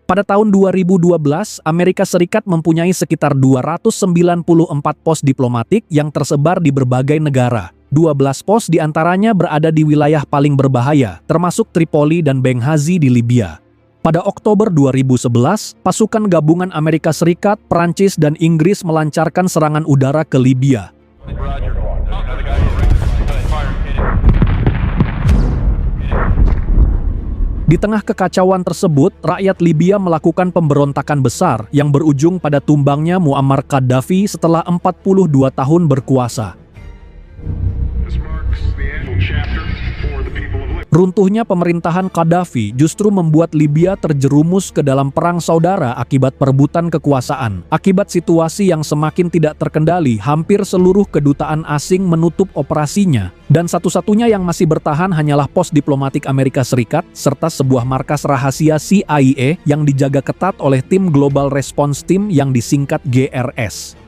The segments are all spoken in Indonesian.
Pada tahun 2012, Amerika Serikat mempunyai sekitar 294 pos diplomatik yang tersebar di berbagai negara. 12 pos diantaranya berada di wilayah paling berbahaya, termasuk Tripoli dan Benghazi di Libya. Pada Oktober 2011, pasukan gabungan Amerika Serikat, Prancis, dan Inggris melancarkan serangan udara ke Libya. Di tengah kekacauan tersebut, rakyat Libya melakukan pemberontakan besar yang berujung pada tumbangnya Muammar Gaddafi setelah 42 tahun berkuasa. Runtuhnya pemerintahan Gaddafi justru membuat Libya terjerumus ke dalam perang saudara akibat perebutan kekuasaan. Akibat situasi yang semakin tidak terkendali, hampir seluruh kedutaan asing menutup operasinya. Dan satu-satunya yang masih bertahan hanyalah pos diplomatik Amerika Serikat, serta sebuah markas rahasia CIA yang dijaga ketat oleh tim Global Response Team yang disingkat GRS.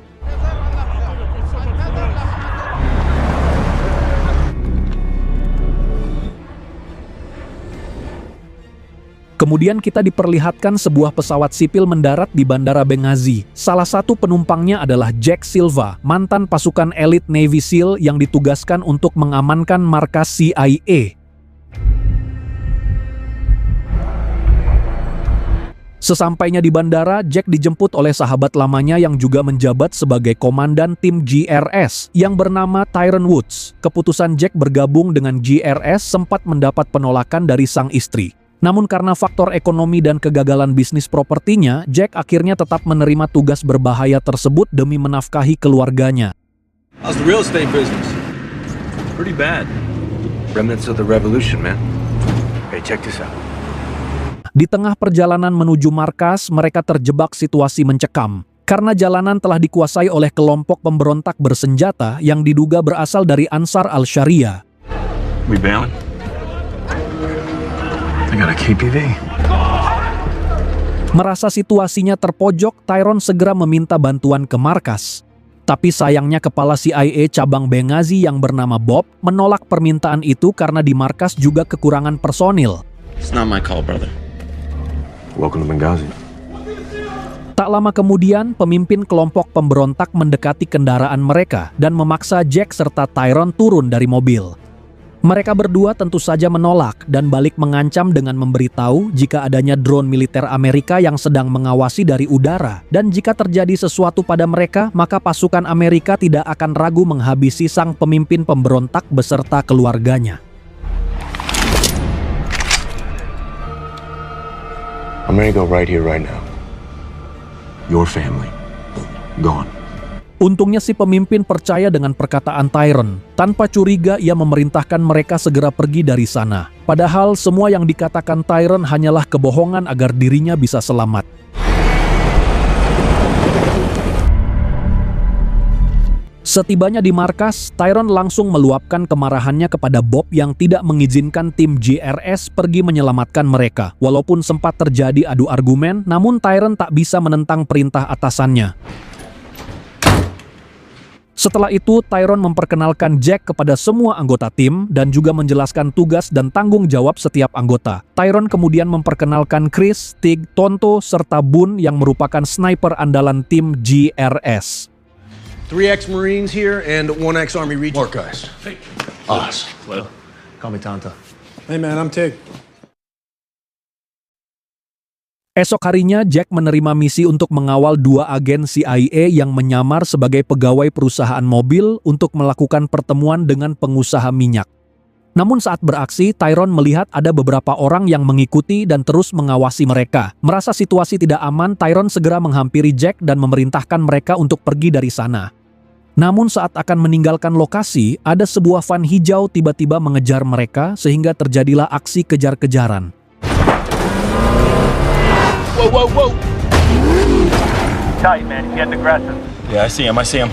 Kemudian kita diperlihatkan sebuah pesawat sipil mendarat di Bandara Benghazi. Salah satu penumpangnya adalah Jack Silva, mantan pasukan elit Navy SEAL yang ditugaskan untuk mengamankan markas CIA. Sesampainya di bandara, Jack dijemput oleh sahabat lamanya yang juga menjabat sebagai komandan tim GRS yang bernama Tyrone Woods. Keputusan Jack bergabung dengan GRS sempat mendapat penolakan dari sang istri. Namun karena faktor ekonomi dan kegagalan bisnis propertinya, Jack akhirnya tetap menerima tugas berbahaya tersebut demi menafkahi keluarganya. How's the real estate business? Pretty bad. Remnants of the revolution, man. Hey, check this out. Di tengah perjalanan menuju markas, mereka terjebak situasi mencekam. Karena jalanan telah dikuasai oleh kelompok pemberontak bersenjata yang diduga berasal dari Ansar al-Sharia. We bailing? I got a KPV. Merasa situasinya terpojok, Tyrone segera meminta bantuan ke markas. Tapi sayangnya kepala CIA cabang Benghazi yang bernama Bob menolak permintaan itu karena di markas juga kekurangan personil. It's not my call, brother. Welcome to Benghazi. Tak lama kemudian, pemimpin kelompok pemberontak mendekati kendaraan mereka dan memaksa Jack serta Tyrone turun dari mobil. Mereka berdua tentu saja menolak dan balik mengancam dengan memberitahu jika adanya drone militer Amerika yang sedang mengawasi dari udara, dan jika terjadi sesuatu pada mereka, maka pasukan Amerika tidak akan ragu menghabisi sang pemimpin pemberontak beserta keluarganya. I'm gonna go right here, right now. Your family, gone. Untungnya si pemimpin percaya dengan perkataan Tyrone. Tanpa curiga ia memerintahkan mereka segera pergi dari sana. Padahal semua yang dikatakan Tyrone hanyalah kebohongan agar dirinya bisa selamat. Setibanya di markas, Tyrone langsung meluapkan kemarahannya kepada Bob yang tidak mengizinkan tim GRS pergi menyelamatkan mereka. Walaupun sempat terjadi adu argumen, namun Tyrone tak bisa menentang perintah atasannya. Setelah itu, Tyrone memperkenalkan Jack kepada semua anggota tim dan juga menjelaskan tugas dan tanggung jawab setiap anggota. Tyrone kemudian memperkenalkan Chris, Tig, Tonto, serta Boone yang merupakan sniper andalan tim GRS. 3 ex-Marines here and 1 ex-Army Regent. More guys. Hey. Us. Well, call me Tonto. Hey man, I'm Tig. Esok harinya, Jack menerima misi untuk mengawal 2 agen CIA yang menyamar sebagai pegawai perusahaan mobil untuk melakukan pertemuan dengan pengusaha minyak. Namun saat beraksi, Tyrone melihat ada beberapa orang yang mengikuti dan terus mengawasi mereka. Merasa situasi tidak aman, Tyrone segera menghampiri Jack dan memerintahkan mereka untuk pergi dari sana. Namun saat akan meninggalkan lokasi, ada sebuah van hijau tiba-tiba mengejar mereka sehingga terjadilah aksi kejar-kejaran. Whoa, whoa, whoa! Tight, man. He's getting aggressive. Yeah, I see him.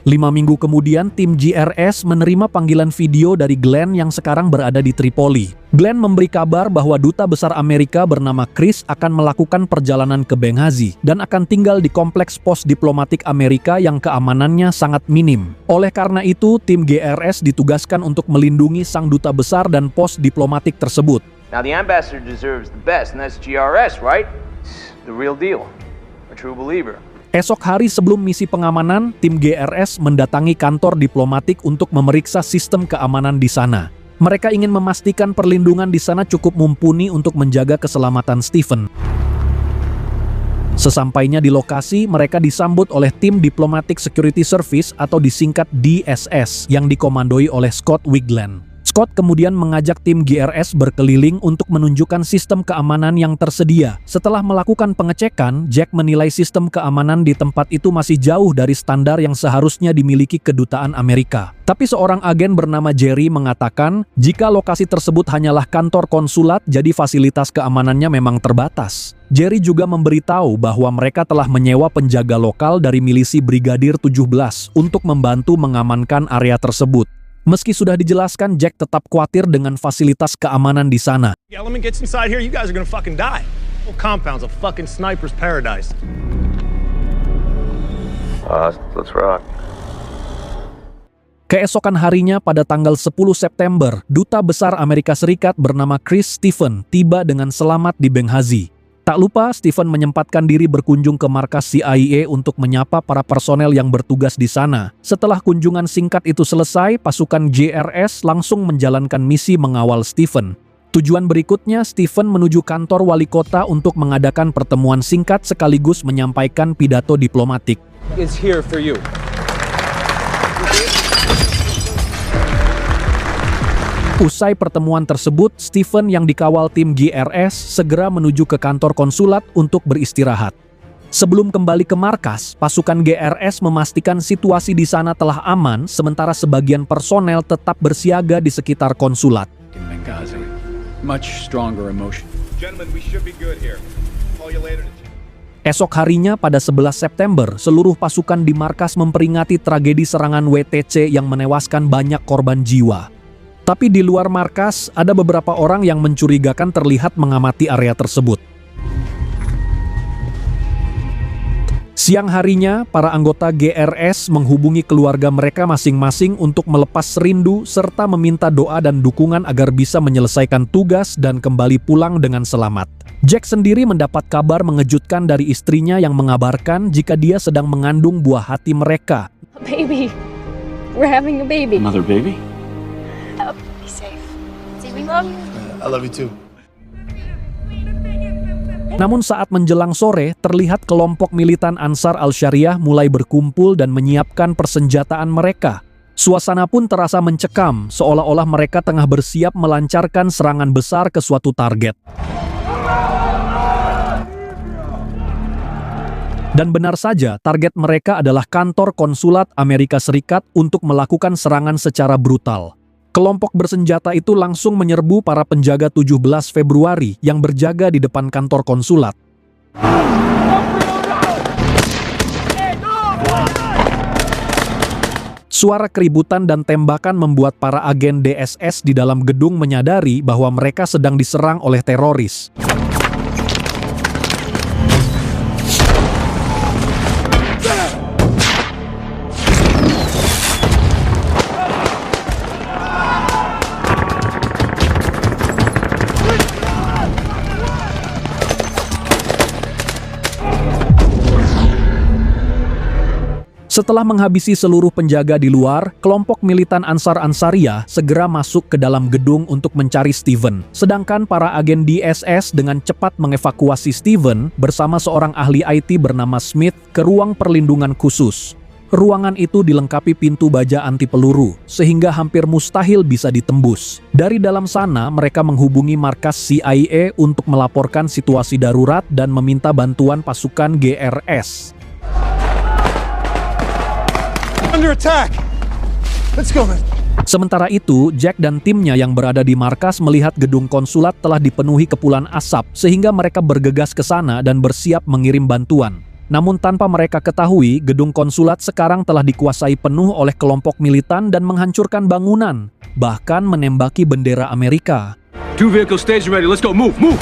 5 minggu kemudian, tim GRS menerima panggilan video dari Glenn yang sekarang berada di Tripoli. Glenn memberi kabar bahwa duta besar Amerika bernama Chris akan melakukan perjalanan ke Benghazi dan akan tinggal di kompleks pos diplomatik Amerika yang keamanannya sangat minim. Oleh karena itu, tim GRS ditugaskan untuk melindungi sang duta besar dan pos diplomatik tersebut. Now the ambassador deserves the best, and that's GRS, right? The real deal. A true believer. Esok hari sebelum misi pengamanan, tim GRS mendatangi kantor diplomatik untuk memeriksa sistem keamanan di sana. Mereka ingin memastikan perlindungan di sana cukup mumpuni untuk menjaga keselamatan Stephen. Sesampainya di lokasi, mereka disambut oleh tim Diplomatic Security Service atau disingkat DSS yang dikomandoi oleh Scott Wigland. Scott kemudian mengajak tim GRS berkeliling untuk menunjukkan sistem keamanan yang tersedia. Setelah melakukan pengecekan, Jack menilai sistem keamanan di tempat itu masih jauh dari standar yang seharusnya dimiliki kedutaan Amerika. Tapi seorang agen bernama Jerry mengatakan, jika lokasi tersebut hanyalah kantor konsulat, jadi fasilitas keamanannya memang terbatas. Jerry juga memberitahu bahwa mereka telah menyewa penjaga lokal dari milisi Brigadir 17 untuk membantu mengamankan area tersebut. Meski sudah dijelaskan, Jack tetap khawatir dengan fasilitas keamanan di sana. The element gets inside here, you guys are gonna fucking die. Whole compound's a fucking sniper's paradise. Let's rock. Keesokan harinya pada tanggal 10 September, Duta Besar Amerika Serikat bernama Chris Stephen tiba dengan selamat di Benghazi. Tak lupa, Stephen menyempatkan diri berkunjung ke markas CIA untuk menyapa para personel yang bertugas di sana. Setelah kunjungan singkat itu selesai, pasukan GRS langsung menjalankan misi mengawal Stephen. Tujuan berikutnya, Stephen menuju kantor wali kota untuk mengadakan pertemuan singkat sekaligus menyampaikan pidato diplomatik. It's here for you. Usai pertemuan tersebut, Stephen yang dikawal tim GRS segera menuju ke kantor konsulat untuk beristirahat. Sebelum kembali ke markas, pasukan GRS memastikan situasi di sana telah aman, sementara sebagian personel tetap bersiaga di sekitar konsulat. In Benghazi, much stronger emotion. Gentlemen, we should be good here. Call you later. Esok harinya pada 11 September, seluruh pasukan di markas memperingati tragedi serangan WTC yang menewaskan banyak korban jiwa. Tapi di luar markas, ada beberapa orang yang mencurigakan terlihat mengamati area tersebut. Siang harinya, para anggota GRS menghubungi keluarga mereka masing-masing untuk melepas rindu serta meminta doa dan dukungan agar bisa menyelesaikan tugas dan kembali pulang dengan selamat. Jack sendiri mendapat kabar mengejutkan dari istrinya yang mengabarkan jika dia sedang mengandung buah hati mereka. A baby. We're having a baby. Another baby? Be safe. Say we love you. I love you too. Namun saat menjelang sore, terlihat kelompok militan Ansar al-Syariah mulai berkumpul dan menyiapkan persenjataan mereka. Suasana pun terasa mencekam, seolah-olah mereka tengah bersiap melancarkan serangan besar ke suatu target. Dan benar saja, target mereka adalah kantor konsulat Amerika Serikat untuk melakukan serangan secara brutal. Kelompok bersenjata itu langsung menyerbu para penjaga 17 Februari yang berjaga di depan kantor konsulat. Suara keributan dan tembakan membuat para agen DSS di dalam gedung menyadari bahwa mereka sedang diserang oleh teroris. Setelah menghabisi seluruh penjaga di luar, kelompok militan Ansar-Ansariyah segera masuk ke dalam gedung untuk mencari Stephen. Sedangkan para agen DSS dengan cepat mengevakuasi Stephen bersama seorang ahli IT bernama Smith ke ruang perlindungan khusus. Ruangan itu dilengkapi pintu baja anti peluru, sehingga hampir mustahil bisa ditembus. Dari dalam sana, mereka menghubungi markas CIA untuk melaporkan situasi darurat dan meminta bantuan pasukan GRS. Under attack! Let's go, man. Sementara itu, Jack dan timnya yang berada di markas melihat gedung konsulat telah dipenuhi kepulan asap, sehingga mereka bergegas ke sana dan bersiap mengirim bantuan. Namun tanpa mereka ketahui, gedung konsulat sekarang telah dikuasai penuh oleh kelompok militan dan menghancurkan bangunan, bahkan menembaki bendera Amerika. 2 vehicles station ready. Let's go. Move, move.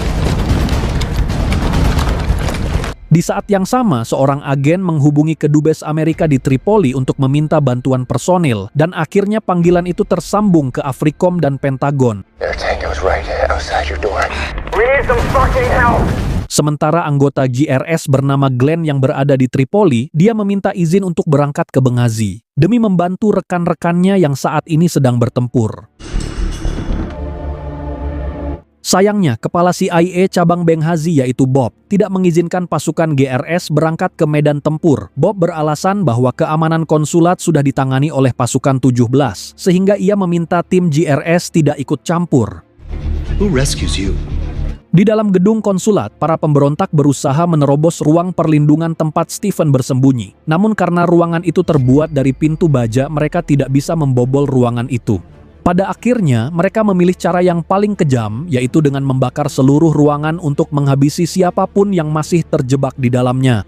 Di saat yang sama, seorang agen menghubungi kedubes Amerika di Tripoli untuk meminta bantuan personil, dan akhirnya panggilan itu tersambung ke Africom dan Pentagon. Tango's right outside your door. Sementara anggota GRS bernama Glenn yang berada di Tripoli, dia meminta izin untuk berangkat ke Benghazi, demi membantu rekan-rekannya yang saat ini sedang bertempur. Sayangnya, kepala CIA cabang Benghazi yaitu Bob, tidak mengizinkan pasukan GRS berangkat ke medan tempur. Bob beralasan bahwa keamanan konsulat sudah ditangani oleh pasukan 17, sehingga ia meminta tim GRS tidak ikut campur. Who rescues you? Di dalam gedung konsulat, para pemberontak berusaha menerobos ruang perlindungan tempat Stephen bersembunyi. Namun karena ruangan itu terbuat dari pintu baja, mereka tidak bisa membobol ruangan itu. Pada akhirnya, mereka memilih cara yang paling kejam, yaitu dengan membakar seluruh ruangan untuk menghabisi siapapun yang masih terjebak di dalamnya.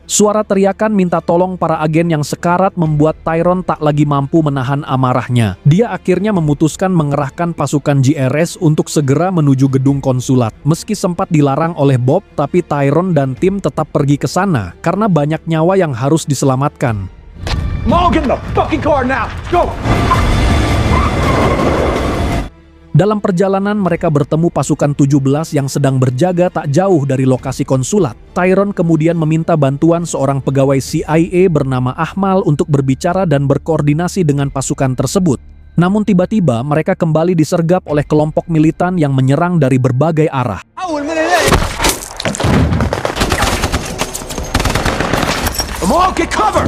Suara teriakan minta tolong para agen yang sekarat membuat Tyrone tak lagi mampu menahan amarahnya. Dia akhirnya memutuskan mengerahkan pasukan GRS untuk segera menuju gedung konsulat. Meski sempat dilarang oleh Bob, tapi Tyrone dan tim tetap pergi ke sana karena banyak nyawa yang harus diselamatkan. Maul, get in the fucking car now! Go! Dalam perjalanan mereka bertemu pasukan 17 yang sedang berjaga tak jauh dari lokasi konsulat. Tyrone kemudian meminta bantuan seorang pegawai CIA bernama Ahmal untuk berbicara dan berkoordinasi dengan pasukan tersebut. Namun tiba-tiba mereka kembali disergap oleh kelompok militan yang menyerang dari berbagai arah. Maul, get cover!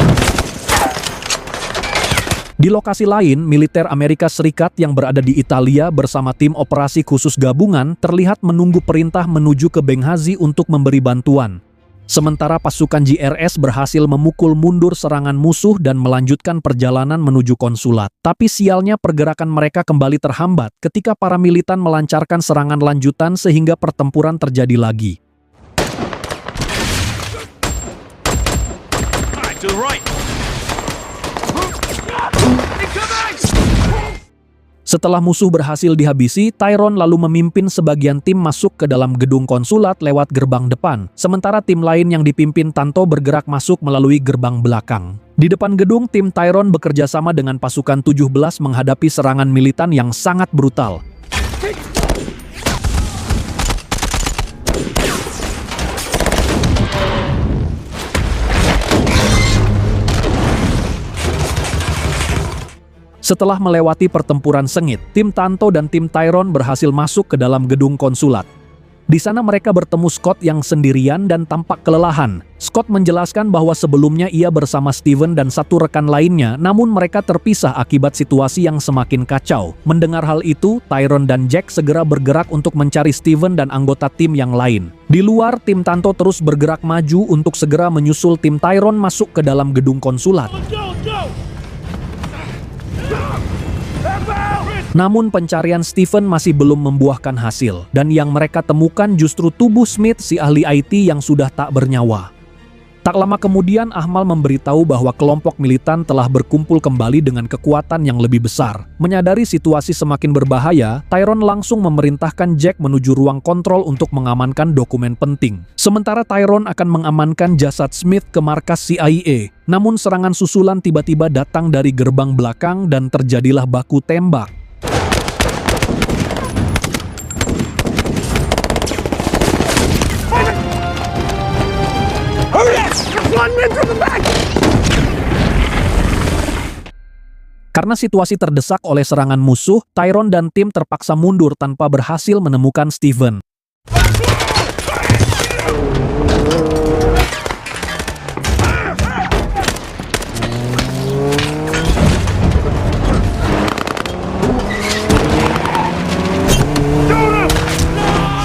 Di lokasi lain, militer Amerika Serikat yang berada di Italia bersama tim operasi khusus gabungan terlihat menunggu perintah menuju ke Benghazi untuk memberi bantuan. Sementara pasukan GRS berhasil memukul mundur serangan musuh dan melanjutkan perjalanan menuju konsulat. Tapi sialnya pergerakan mereka kembali terhambat ketika para militan melancarkan serangan lanjutan sehingga pertempuran terjadi lagi. To the right! Setelah musuh berhasil dihabisi, Tyrone lalu memimpin sebagian tim masuk ke dalam gedung konsulat lewat gerbang depan, sementara tim lain yang dipimpin Tanto bergerak masuk melalui gerbang belakang. Di depan gedung, tim Tyrone bekerja sama dengan pasukan 17 menghadapi serangan militan yang sangat brutal. Setelah melewati pertempuran sengit, tim Tanto dan tim Tyrone berhasil masuk ke dalam gedung konsulat. Di sana mereka bertemu Scott yang sendirian dan tampak kelelahan. Scott menjelaskan bahwa sebelumnya ia bersama Stephen dan satu rekan lainnya, namun mereka terpisah akibat situasi yang semakin kacau. Mendengar hal itu, Tyrone dan Jack segera bergerak untuk mencari Stephen dan anggota tim yang lain. Di luar, tim Tanto terus bergerak maju untuk segera menyusul tim Tyrone masuk ke dalam gedung konsulat. Namun pencarian Stephen masih belum membuahkan hasil, dan yang mereka temukan justru tubuh Smith, si ahli IT yang sudah tak bernyawa. Tak lama kemudian Ahmal memberitahu bahwa kelompok militan telah berkumpul kembali dengan kekuatan yang lebih besar. Menyadari situasi semakin berbahaya, Tyrone langsung memerintahkan Jack menuju ruang kontrol untuk mengamankan dokumen penting. Sementara Tyrone akan mengamankan jasad Smith ke markas CIA. Namun serangan susulan tiba-tiba datang dari gerbang belakang dan terjadilah baku tembak. Karena situasi terdesak oleh serangan musuh, Tyrone dan tim terpaksa mundur tanpa berhasil menemukan Stephen.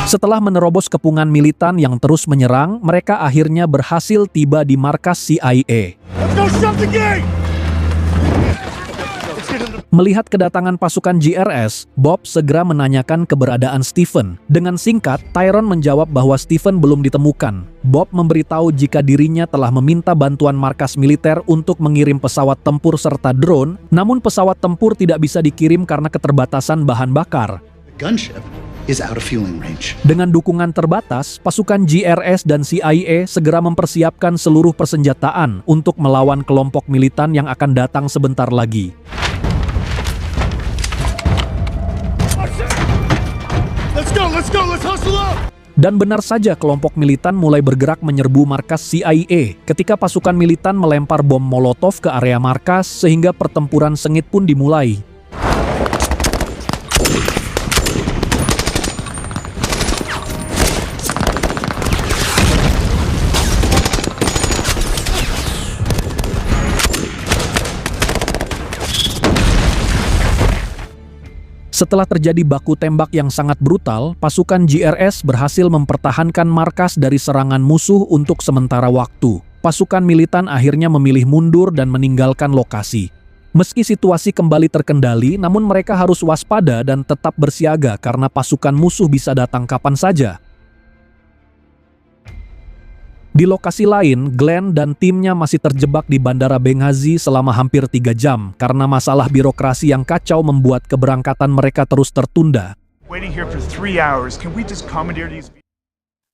Setelah menerobos kepungan militan yang terus menyerang, mereka akhirnya berhasil tiba di markas CIA. Melihat kedatangan pasukan GRS, Bob segera menanyakan keberadaan Stephen. Dengan singkat, Tyrone menjawab bahwa Stephen belum ditemukan. Bob memberitahu jika dirinya telah meminta bantuan markas militer untuk mengirim pesawat tempur serta drone, namun pesawat tempur tidak bisa dikirim karena keterbatasan bahan bakar. The gunship is out of fueling range. Dengan dukungan terbatas, pasukan GRS dan CIA segera mempersiapkan seluruh persenjataan untuk melawan kelompok militan yang akan datang sebentar lagi. Let's hustle up! Dan benar saja kelompok militan mulai bergerak menyerbu markas CIA ketika pasukan militan melempar bom Molotov ke area markas sehingga pertempuran sengit pun dimulai. Setelah terjadi baku tembak yang sangat brutal, pasukan GRS berhasil mempertahankan markas dari serangan musuh untuk sementara waktu. Pasukan militan akhirnya memilih mundur dan meninggalkan lokasi. Meski situasi kembali terkendali, namun mereka harus waspada dan tetap bersiaga karena pasukan musuh bisa datang kapan saja. Di lokasi lain, Glenn dan timnya masih terjebak di Bandara Benghazi selama hampir 3 jam karena masalah birokrasi yang kacau membuat keberangkatan mereka terus tertunda.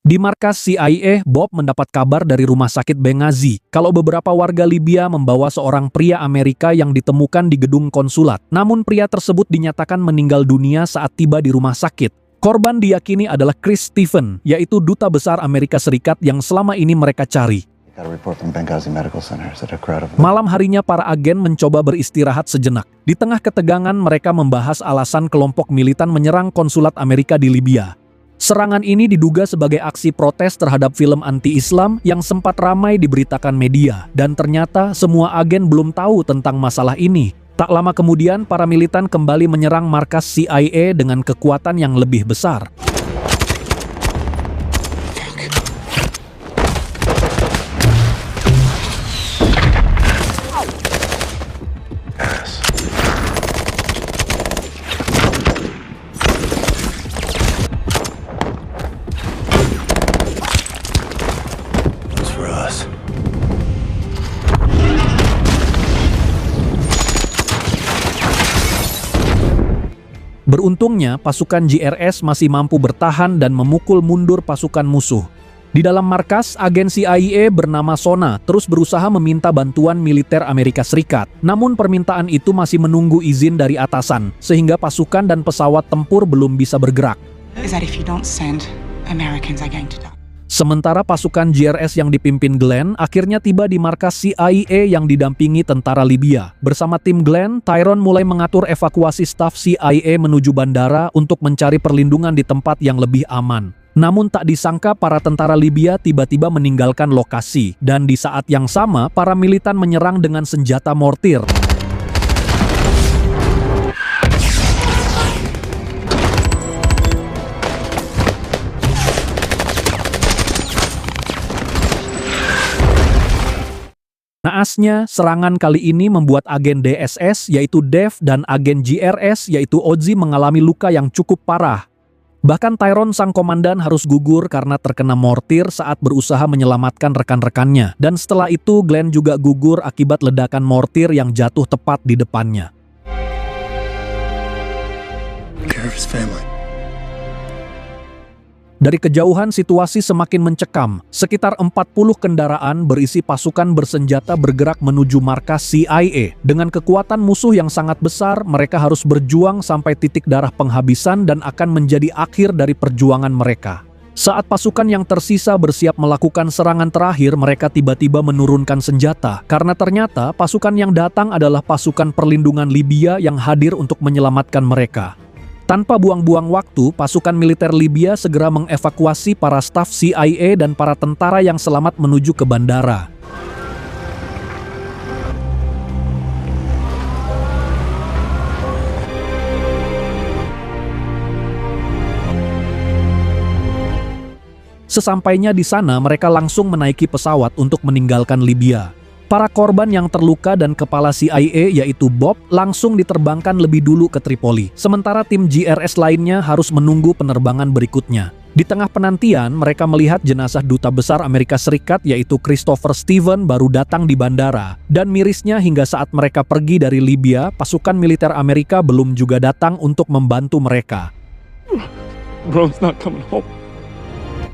Di markas CIA, Bob mendapat kabar dari rumah sakit Benghazi kalau beberapa warga Libya membawa seorang pria Amerika yang ditemukan di gedung konsulat. Namun pria tersebut dinyatakan meninggal dunia saat tiba di rumah sakit. Korban diyakini adalah Chris Stephen, yaitu duta besar Amerika Serikat yang selama ini mereka cari. Malam harinya para agen mencoba beristirahat sejenak. Di tengah ketegangan mereka membahas alasan kelompok militan menyerang konsulat Amerika di Libya. Serangan ini diduga sebagai aksi protes terhadap film anti-Islam yang sempat ramai diberitakan media. Dan ternyata semua agen belum tahu tentang masalah ini. Tak lama kemudian, para militan kembali menyerang markas CIA dengan kekuatan yang lebih besar. Beruntungnya, pasukan GRS masih mampu bertahan dan memukul mundur pasukan musuh. Di dalam markas, agen CIA bernama Sona terus berusaha meminta bantuan militer Amerika Serikat. Namun permintaan itu masih menunggu izin dari atasan, sehingga pasukan dan pesawat tempur belum bisa bergerak. Sementara pasukan GRS yang dipimpin Glenn akhirnya tiba di markas CIA yang didampingi tentara Libya. Bersama tim Glenn, Tyrone mulai mengatur evakuasi staf CIA menuju bandara untuk mencari perlindungan di tempat yang lebih aman. Namun tak disangka para tentara Libya tiba-tiba meninggalkan lokasi, dan di saat yang sama para militan menyerang dengan senjata mortir. Naasnya, serangan kali ini membuat agen DSS yaitu Dev dan agen GRS yaitu Ozzy mengalami luka yang cukup parah. Bahkan Tyrone sang komandan harus gugur karena terkena mortir saat berusaha menyelamatkan rekan-rekannya. Dan setelah itu Glenn juga gugur akibat ledakan mortir yang jatuh tepat di depannya. Dari kejauhan situasi semakin mencekam. Sekitar 40 kendaraan berisi pasukan bersenjata bergerak menuju markas CIA. Dengan kekuatan musuh yang sangat besar, mereka harus berjuang sampai titik darah penghabisan dan akan menjadi akhir dari perjuangan mereka. Saat pasukan yang tersisa bersiap melakukan serangan terakhir, mereka tiba-tiba menurunkan senjata. Karena ternyata pasukan yang datang adalah pasukan perlindungan Libya yang hadir untuk menyelamatkan mereka. Tanpa buang-buang waktu, pasukan militer Libya segera mengevakuasi para staf CIA dan para tentara yang selamat menuju ke bandara. Sesampainya di sana, mereka langsung menaiki pesawat untuk meninggalkan Libya. Para korban yang terluka dan kepala CIA yaitu Bob langsung diterbangkan lebih dulu ke Tripoli. Sementara tim GRS lainnya harus menunggu penerbangan berikutnya. Di tengah penantian, mereka melihat jenazah Duta Besar Amerika Serikat yaitu Christopher Stevens baru datang di bandara. Dan mirisnya hingga saat mereka pergi dari Libya, pasukan militer Amerika belum juga datang untuk membantu mereka. Bro's not coming home.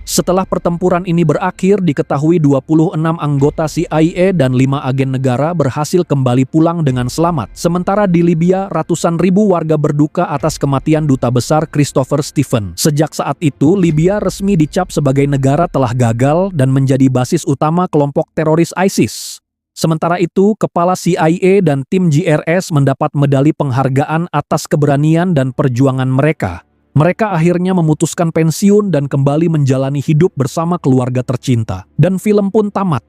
Setelah pertempuran ini berakhir, diketahui 26 anggota CIA dan 5 agen negara berhasil kembali pulang dengan selamat. Sementara di Libya, ratusan ribu warga berduka atas kematian Duta Besar Christopher Stevens. Sejak saat itu, Libya resmi dicap sebagai negara telah gagal dan menjadi basis utama kelompok teroris ISIS. Sementara itu, kepala CIA dan tim GRS mendapat medali penghargaan atas keberanian dan perjuangan mereka. Mereka akhirnya memutuskan pensiun dan kembali menjalani hidup bersama keluarga tercinta. Dan film pun tamat.